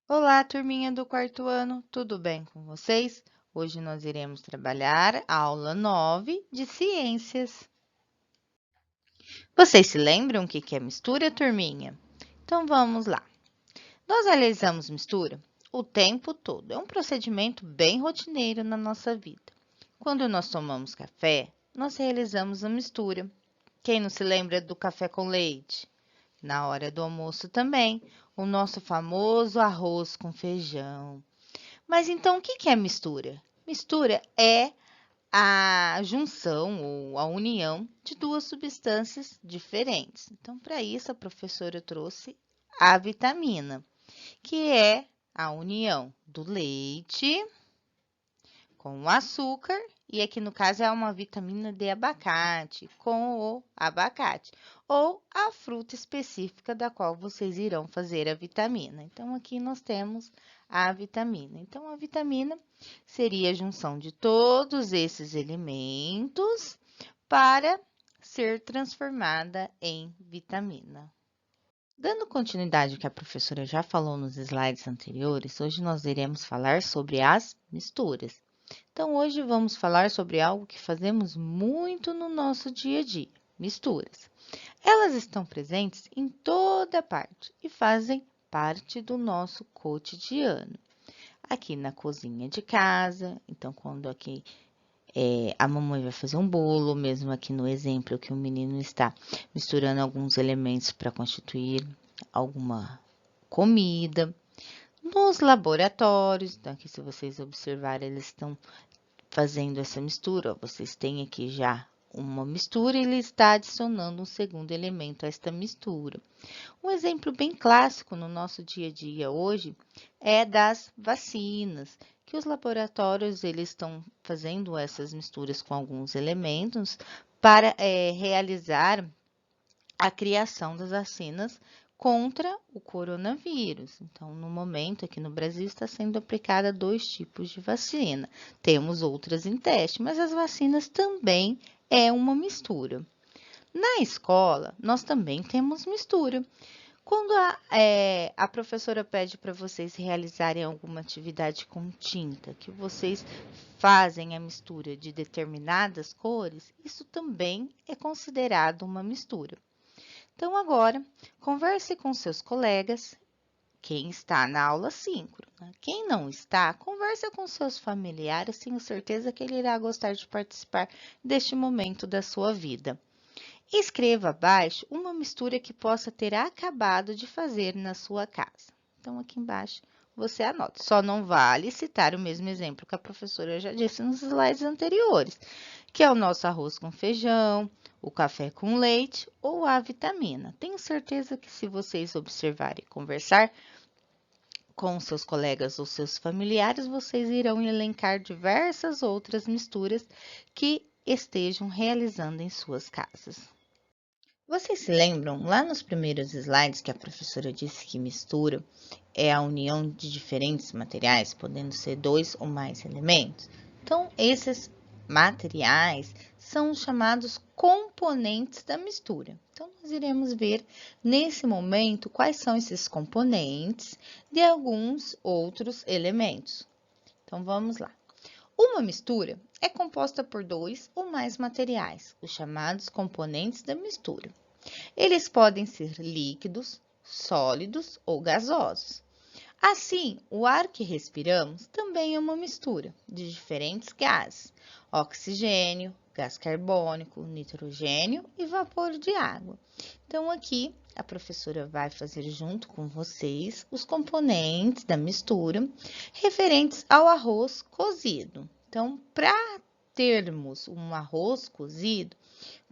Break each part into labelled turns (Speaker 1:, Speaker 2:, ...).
Speaker 1: Olá, turminha do quarto ano, tudo bem com vocês? Hoje nós iremos trabalhar a aula 9 de ciências. Vocês se lembram o que é mistura, turminha? Então vamos lá. Nós realizamos mistura o tempo todo. É um procedimento bem rotineiro na nossa vida. Quando nós tomamos café, nós realizamos a mistura. Quem não se lembra do café com leite? Na hora do almoço também, o nosso famoso arroz com feijão. Mas então, o que é mistura? Mistura é a junção ou a união de duas substâncias diferentes. Então, para isso, a professora trouxe a vitamina, que é a união do leite com o açúcar, e aqui no caso é uma vitamina de abacate, com o abacate, ou a fruta específica da qual vocês irão fazer a vitamina. Então, aqui nós temos a vitamina. Então, a vitamina seria a junção de todos esses elementos para ser transformada em vitamina. Dando continuidade ao que a professora já falou nos slides anteriores, hoje nós iremos falar sobre as misturas. Então, hoje vamos falar sobre algo que fazemos muito no nosso dia a dia: misturas. Elas estão presentes em toda parte e fazem parte do nosso cotidiano. Aqui na cozinha de casa, então, quando aqui a mamãe vai fazer um bolo, mesmo aqui no exemplo que o menino está misturando alguns elementos para constituir alguma comida. Nos laboratórios, então aqui se vocês observarem, eles estão fazendo essa mistura, ó, vocês têm aqui já uma mistura e ele está adicionando um segundo elemento a esta mistura. Um exemplo bem clássico no nosso dia a dia hoje é das vacinas, que os laboratórios eles estão fazendo essas misturas com alguns elementos para realizar a criação das vacinas contra o coronavírus. Então, no momento, aqui no Brasil, está sendo aplicada dois tipos de vacina. Temos outras em teste, mas as vacinas também é uma mistura. Na escola, nós também temos mistura. Quando a professora pede para vocês realizarem alguma atividade com tinta, que vocês fazem a mistura de determinadas cores, isso também é considerado uma mistura. Então, agora, converse com seus colegas, quem está na aula síncrona. Quem não está, converse com seus familiares, tenho certeza que ele irá gostar de participar deste momento da sua vida. Escreva abaixo uma mistura que possa ter acabado de fazer na sua casa. Então, aqui embaixo você anota. Só não vale citar o mesmo exemplo que a professora já disse nos slides anteriores, que é o nosso arroz com feijão, o café com leite ou a vitamina. Tenho certeza que se vocês observarem e conversar com seus colegas ou seus familiares, vocês irão elencar diversas outras misturas que estejam realizando em suas casas. Vocês se lembram lá nos primeiros slides que a professora disse que mistura é a união de diferentes materiais, podendo ser dois ou mais elementos? Então, esses materiais são chamados componentes da mistura. Então, nós iremos ver nesse momento quais são esses componentes de alguns outros elementos. Então, vamos lá. Uma mistura é composta por dois ou mais materiais, os chamados componentes da mistura. Eles podem ser líquidos, sólidos ou gasosos. Assim, o ar que respiramos também é uma mistura de diferentes gases: oxigênio, gás carbônico, nitrogênio e vapor de água. Então, aqui a professora vai fazer junto com vocês os componentes da mistura referentes ao arroz cozido. Então, para termos um arroz cozido,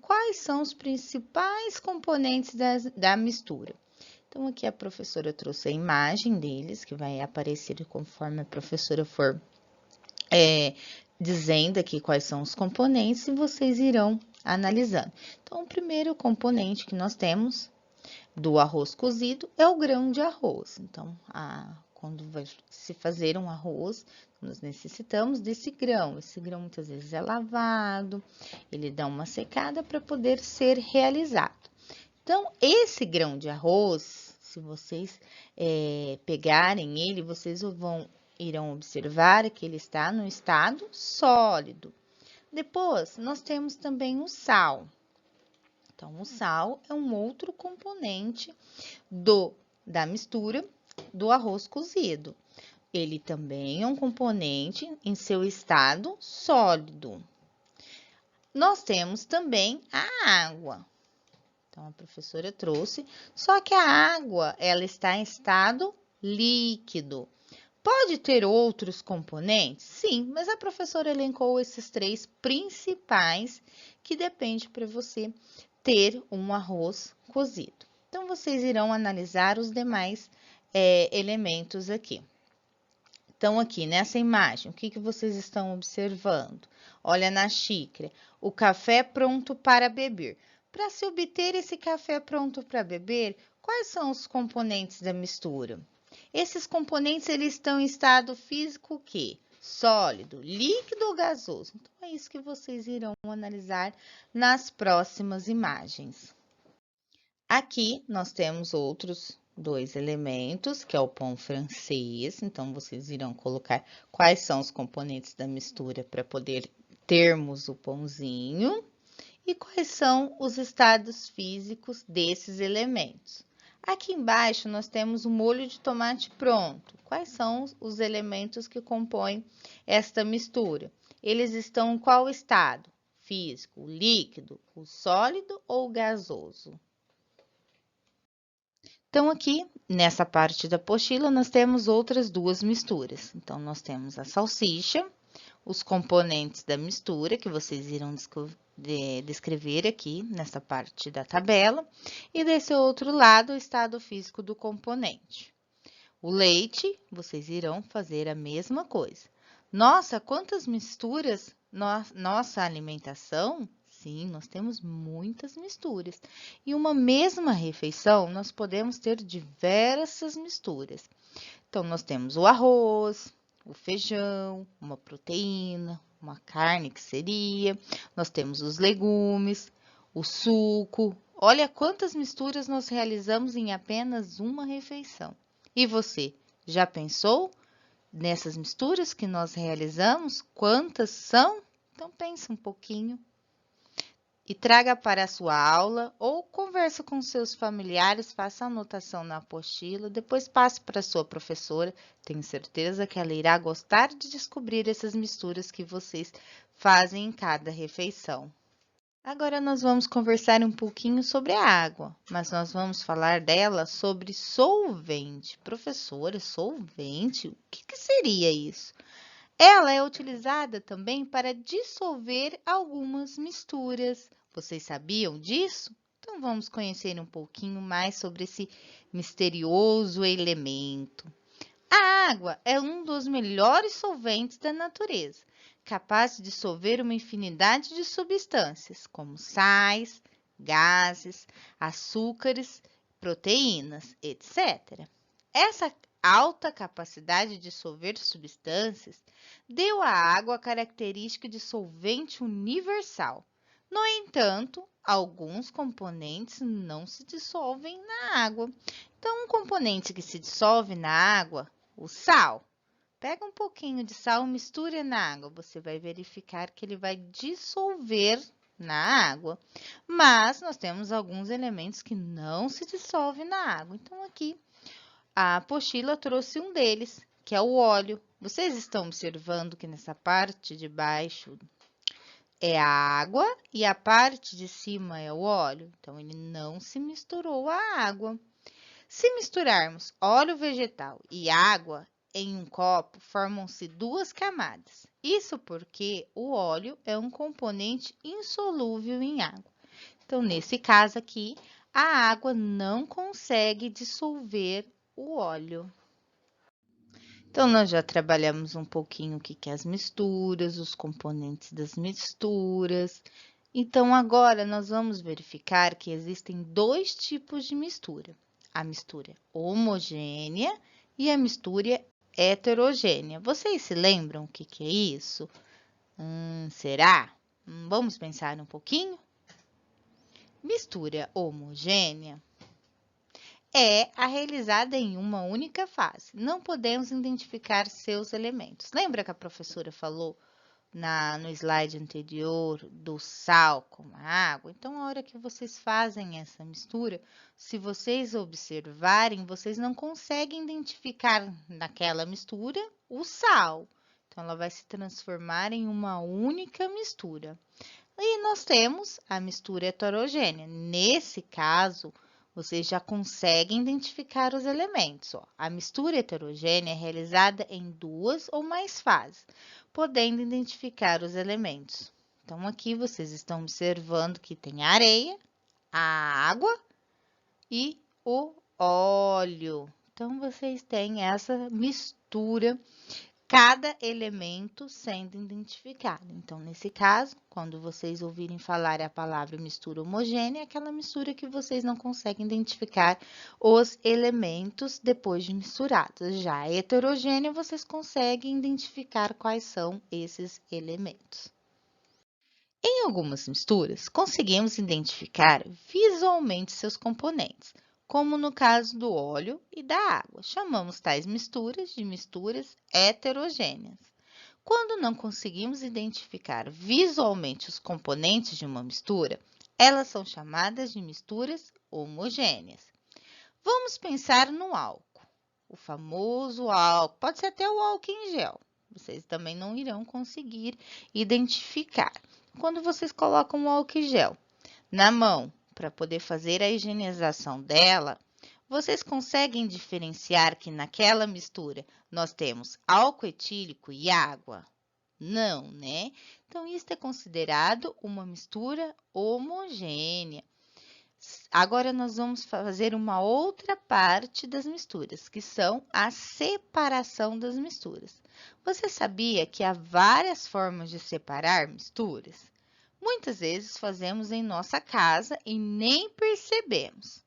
Speaker 1: quais são os principais componentes da mistura? Então, aqui a professora trouxe a imagem deles, que vai aparecer conforme a professora for dizendo aqui quais são os componentes e vocês irão analisando. Então, o primeiro componente que nós temos do arroz cozido é o grão de arroz. Então, quando vai se fazer um arroz, nós necessitamos desse grão. Esse grão muitas vezes é lavado, ele dá uma secada para poder ser realizado. Então, esse grão de arroz, Se vocês pegarem ele, vocês irão observar que ele está no estado sólido. Depois, nós temos também o sal. Então, o sal é um outro componente da mistura do arroz cozido. Ele também é um componente em seu estado sólido. Nós temos também a água. Então, a professora trouxe, só que a água, ela está em estado líquido. Pode ter outros componentes? Sim, mas a professora elencou esses 3 principais que depende para você ter um arroz cozido. Então, vocês irão analisar os demais elementos aqui. Então, aqui nessa imagem, o que vocês estão observando? Olha na xícara, o café pronto para beber. Para se obter esse café pronto para beber, quais são os componentes da mistura? Esses componentes, eles estão em estado físico o quê? Sólido, líquido ou gasoso? Então, é isso que vocês irão analisar nas próximas imagens. Aqui, nós temos outros 2 elementos, que é o pão francês. Então, vocês irão colocar quais são os componentes da mistura para poder termos o pãozinho. E quais são os estados físicos desses elementos. Aqui embaixo, nós temos o molho de tomate pronto. Quais são os elementos que compõem esta mistura? Eles estão em qual estado? Físico, líquido, o sólido ou gasoso? Então, aqui, nessa parte da apostila, nós temos outras 2 misturas. Então, nós temos a salsicha, os componentes da mistura, que vocês irão descrever aqui nessa parte da tabela, e desse outro lado, o estado físico do componente. O leite, vocês irão fazer a mesma coisa. Nossa, quantas misturas nossa alimentação? Sim, nós temos muitas misturas. E uma mesma refeição, nós podemos ter diversas misturas. Então, nós temos o arroz, o feijão, uma proteína, uma carne que seria, nós temos os legumes, o suco. Olha quantas misturas nós realizamos em apenas uma refeição. E você, já pensou nessas misturas que nós realizamos? Quantas são? Então, pense um pouquinho e traga para a sua aula ou conversa com seus familiares, faça anotação na apostila, depois passe para a sua professora. Tenho certeza que ela irá gostar de descobrir essas misturas que vocês fazem em cada refeição. Agora nós vamos conversar um pouquinho sobre a água, mas nós vamos falar dela sobre solvente. Professora, solvente? O que seria isso? Ela é utilizada também para dissolver algumas misturas. Vocês sabiam disso? Então, vamos conhecer um pouquinho mais sobre esse misterioso elemento. A água é um dos melhores solventes da natureza, capaz de dissolver uma infinidade de substâncias, como sais, gases, açúcares, proteínas, etc. Essa alta capacidade de dissolver substâncias deu à água a característica de solvente universal. No entanto, alguns componentes não se dissolvem na água. Então, um componente que se dissolve na água, o sal. Pega um pouquinho de sal, mistura na água, você vai verificar que ele vai dissolver na água. Mas nós temos alguns elementos que não se dissolvem na água. Então, aqui a apostila trouxe um deles, que é o óleo. Vocês estão observando que nessa parte de baixo é a água e a parte de cima é o óleo. Então, ele não se misturou à água. Se misturarmos óleo vegetal e água em um copo, formam-se 2 camadas. Isso porque o óleo é um componente insolúvel em água. Então, nesse caso aqui, a água não consegue dissolver o óleo. Então, nós já trabalhamos um pouquinho o que é as misturas, os componentes das misturas. Então, agora nós vamos verificar que existem 2 tipos de mistura. A mistura homogênea e a mistura heterogênea. Vocês se lembram o que é isso? Será? Vamos pensar um pouquinho? Mistura homogênea é a realizada em uma única fase. Não podemos identificar seus elementos. Lembra que a professora falou no slide anterior do sal com a água? Então, a hora que vocês fazem essa mistura, se vocês observarem, vocês não conseguem identificar naquela mistura o sal. Então, ela vai se transformar em uma única mistura. E nós temos a mistura heterogênea. Nesse caso, vocês já conseguem identificar os elementos. Ó. A mistura heterogênea é realizada em 2 ou mais fases, podendo identificar os elementos. Então, aqui vocês estão observando que tem a areia, a água e o óleo. Então, vocês têm essa mistura, cada elemento sendo identificado. Então, nesse caso, quando vocês ouvirem falar a palavra mistura homogênea, é aquela mistura que vocês não conseguem identificar os elementos depois de misturados. Já a heterogênea, vocês conseguem identificar quais são esses elementos. Em algumas misturas, conseguimos identificar visualmente seus componentes, como no caso do óleo e da água. Chamamos tais misturas de misturas heterogêneas. Quando não conseguimos identificar visualmente os componentes de uma mistura, elas são chamadas de misturas homogêneas. Vamos pensar no álcool, o famoso álcool, pode ser até o álcool em gel. Vocês também não irão conseguir identificar. Quando vocês colocam o álcool em gel na mão para poder fazer a higienização dela, vocês conseguem diferenciar que naquela mistura nós temos álcool etílico e água? Não, né? Então, isso é considerado uma mistura homogênea. Agora, nós vamos fazer uma outra parte das misturas, que são a separação das misturas. Você sabia que há várias formas de separar misturas? Muitas vezes fazemos em nossa casa e nem percebemos.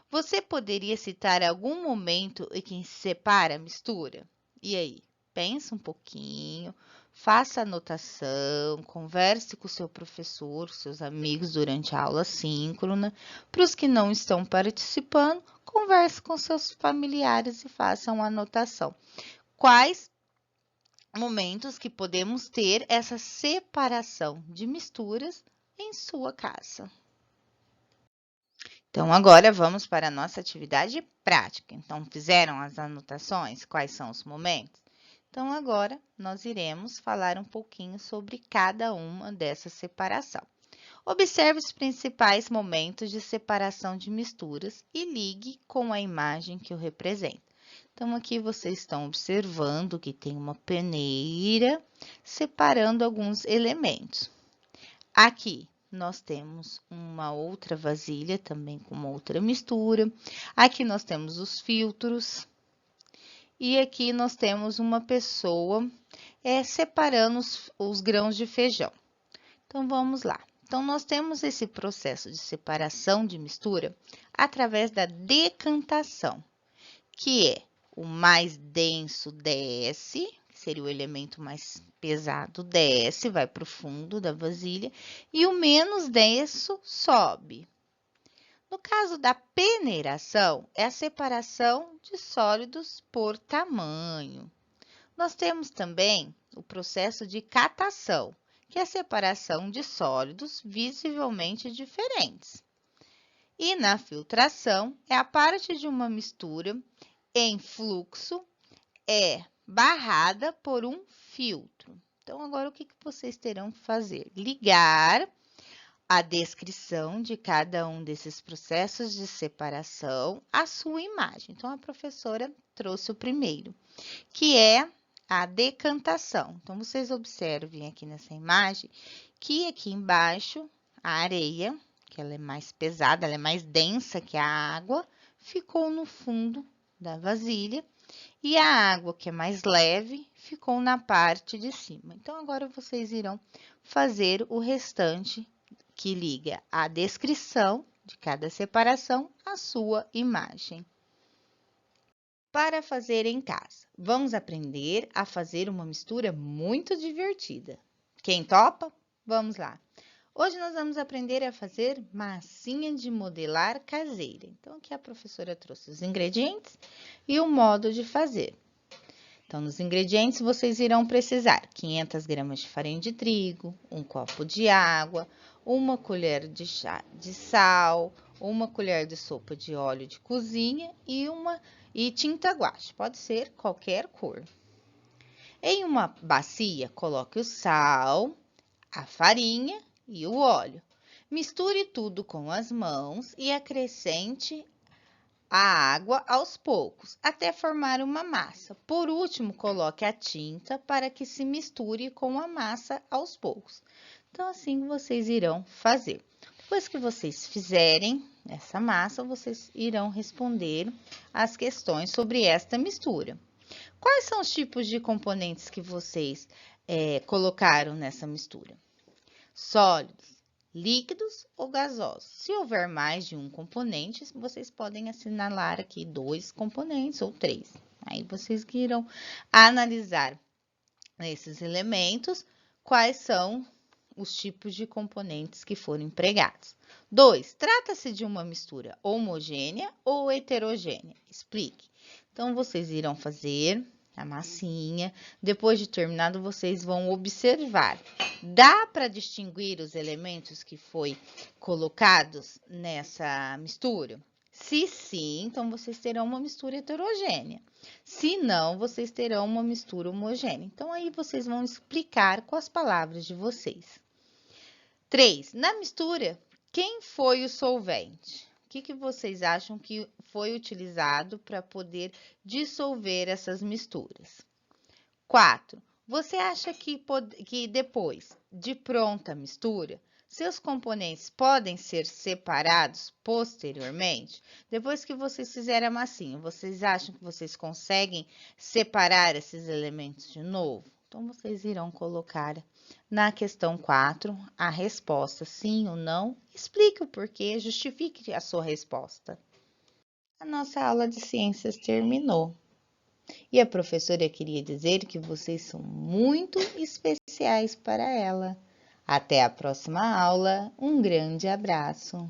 Speaker 1: Você poderia citar algum momento em que se separa a mistura? E aí? Pensa um pouquinho, faça anotação, converse com o seu professor, seus amigos durante a aula síncrona. Para os que não estão participando, converse com seus familiares e façam anotação. Quais momentos que podemos ter essa separação de misturas em sua casa? Então, agora vamos para a nossa atividade prática. Então, fizeram as anotações? Quais são os momentos? Então, agora nós iremos falar um pouquinho sobre cada uma dessa separação. Observe os principais momentos de separação de misturas e ligue com a imagem que o representa. Então, aqui vocês estão observando que tem uma peneira separando alguns elementos. Aqui nós temos uma outra vasilha também com uma outra mistura. Aqui nós temos os filtros. E aqui nós temos uma pessoa separando os grãos de feijão. Então, vamos lá. Então, nós temos esse processo de separação de mistura através da decantação, que é o mais denso desce, que seria o elemento mais pesado, desce, vai para o fundo da vasilha, e o menos denso sobe. No caso da peneiração, é a separação de sólidos por tamanho. Nós temos também o processo de catação, que é a separação de sólidos visivelmente diferentes. E na filtração, é a parte de uma mistura em fluxo barrada por um filtro. Então, agora o que vocês terão que fazer? Ligar a descrição de cada um desses processos de separação à sua imagem. Então, a professora trouxe o primeiro, que é a decantação. Então, vocês observem aqui nessa imagem que aqui embaixo a areia, que ela é mais pesada, ela é mais densa que a água, ficou no fundo da vasilha. E a água, que é mais leve, ficou na parte de cima. Então, agora vocês irão fazer o restante que liga a descrição de cada separação à sua imagem. Para fazer em casa, vamos aprender a fazer uma mistura muito divertida. Quem topa? Vamos lá. Hoje nós vamos aprender a fazer massinha de modelar caseira. Então, aqui a professora trouxe os ingredientes e o modo de fazer. Então, nos ingredientes, vocês irão precisar 500 gramas de farinha de trigo, um copo de água, uma colher de chá de sal, uma colher de sopa de óleo de cozinha e tinta guache, pode ser qualquer cor. Em uma bacia, coloque o sal, a farinha e o óleo. Misture tudo com as mãos e acrescente a água aos poucos, até formar uma massa. Por último, coloque a tinta para que se misture com a massa aos poucos. Então, assim vocês irão fazer. Depois que vocês fizerem essa massa, vocês irão responder as questões sobre esta mistura. Quais são os tipos de componentes que vocês colocaram nessa mistura? Sólidos, líquidos ou gasosos? Se houver mais de um componente, vocês podem assinalar aqui 2 componentes ou 3. Aí vocês irão analisar esses elementos, quais são os tipos de componentes que foram empregados. 2. Trata-se de uma mistura homogênea ou heterogênea? Explique. Então, vocês irão fazer a massinha. Depois de terminado, vocês vão observar. Dá para distinguir os elementos que foi colocados nessa mistura? Se sim, então vocês terão uma mistura heterogênea. Se não, vocês terão uma mistura homogênea. Então, aí vocês vão explicar com as palavras de vocês. 3. Na mistura, quem foi o solvente? O que vocês acham que foi utilizado para poder dissolver essas misturas? 4. Você acha que depois de pronta a mistura, seus componentes podem ser separados posteriormente? Depois que vocês fizerem a massinha, vocês acham que vocês conseguem separar esses elementos de novo? Então, vocês irão colocar na questão 4 a resposta sim ou não. Explique o porquê, justifique a sua resposta. A nossa aula de ciências terminou. E a professora queria dizer que vocês são muito especiais para ela. Até a próxima aula. Um grande abraço.